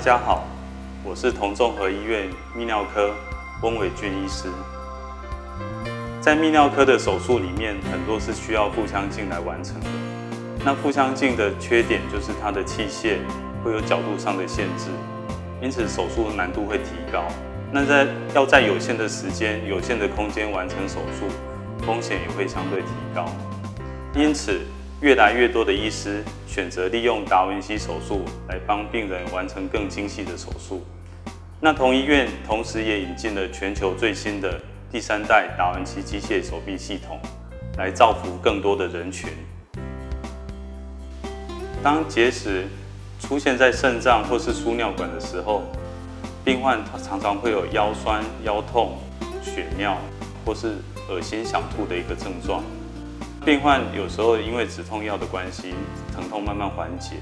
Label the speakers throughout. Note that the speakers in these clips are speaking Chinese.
Speaker 1: 家好，我是同综合医院泌尿科温伟俊医师。在泌尿科的手术里面，很多是需要腹腔镜来完成的。那腹腔镜的缺点就是它的器械会有角度上的限制，因此手术难度会提高。那要在有限的时间、有限的空间完成手术，风险也会相对提高。因此，越来越多的医师选择利用达文西手术来帮病人完成更精细的手术。那同医院同时也引进了全球最新的第3代达文西机械手臂系统，来造福更多的人群。当结石出现在肾脏或是输尿管的时候，病患常常会有腰酸、腰痛、血尿或是恶心想吐的一个症状。病患有时候因为止痛药的关系，疼痛慢慢缓解，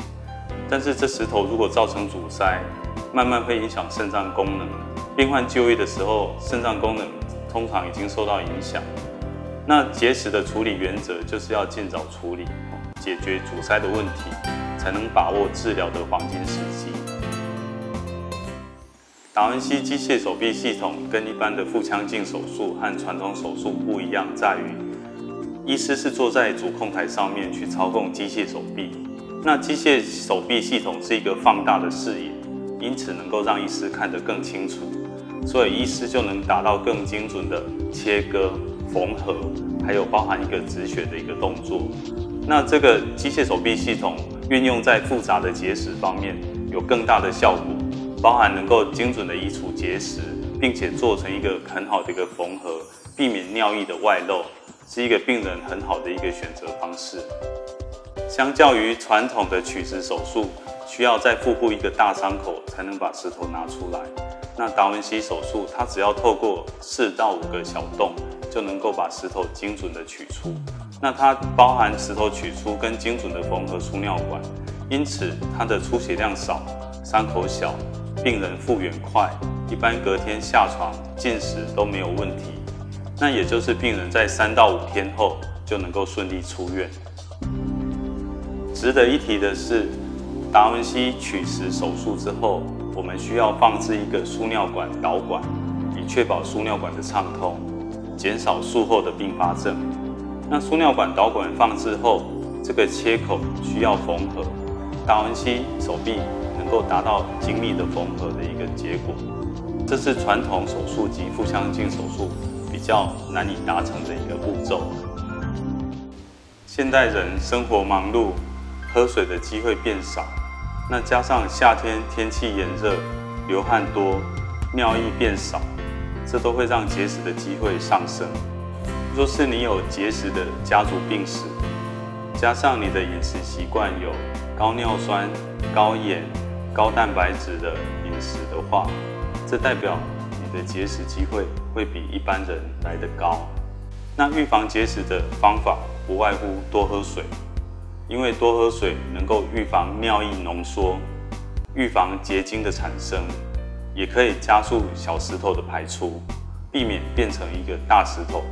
Speaker 1: 但是这石头如果造成阻塞，慢慢会影响肾脏功能。病患就医的时候，肾脏功能通常已经受到影响。那结石的处理原则就是要尽早处理，解决阻塞的问题，才能把握治疗的黄金时机。达文西机械手臂系统跟一般的腹腔镜手术和传统手术不一样，在于医师是坐在主控台上面去操控机械手臂。那机械手臂系统是一个放大的视野，因此能够让医师看得更清楚，所以医师就能达到更精准的切割、缝合，还有包含一个止血的一个动作。那这个机械手臂系统运用在复杂的结石方面有更大的效果，包含能够精准的移除结石，并且做成一个很好的一个缝合，避免尿液的外漏，是一个病人很好的一个选择方式。相较于传统的取石手术，需要在腹部一个大伤口才能把石头拿出来，那达文西手术它只要透过4到5个小洞，就能够把石头精准的取出。那它包含石头取出跟精准的缝合输尿管，因此它的出血量少，伤口小，病人复原快，一般隔天下床进食都没有问题。那也就是病人在3到5天后就能够顺利出院。值得一提的是，达文西取石手术之后，我们需要放置一个输尿管导管，以确保输尿管的畅通，减少术后的并发症。那输尿管导管放置后，这个切口需要缝合，达文西手臂能够达到精密的缝合的一个结果。这是传统手术及腹腔镜手术比较难以达成的一个步骤。现代人生活忙碌，喝水的机会变少，那加上夏天天气炎热，流汗多，尿液变少，这都会让结石的机会上升。若是你有结石的家族病史，加上你的饮食习惯有高尿酸、高盐、高蛋白质的饮食的话，这代表你的结石机会会比一般人来得高。那预防结石的方法不外乎多喝水，因为多喝水能够预防尿液浓缩，预防结晶的产生，也可以加速小石头的排出，避免变成一个大石头。